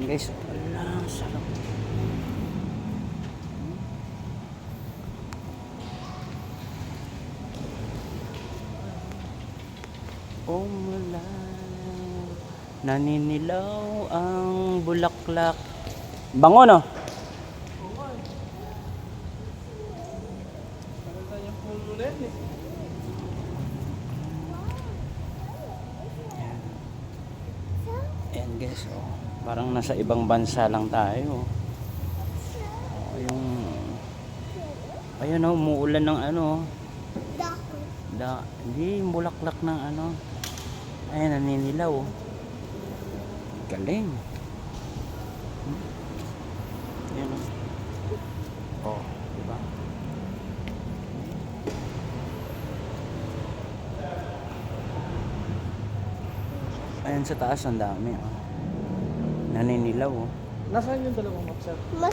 Ayan guys, wala, sarap. Mula naninilaw ang bulaklak. Bango no? Ayan guys, oh. Parang nasa ibang bansa lang tayo. Oh, yung ayun oh, umuulan ng ano. Hindi yung bulaklak ng ano. Ayan, naninilaw. Oh. Galing. Ayan oh. Oh, diba? Ayan sa taas, ang dami. Oh. Naninilaw. Oh. Nasaan yung dalawang map, sir?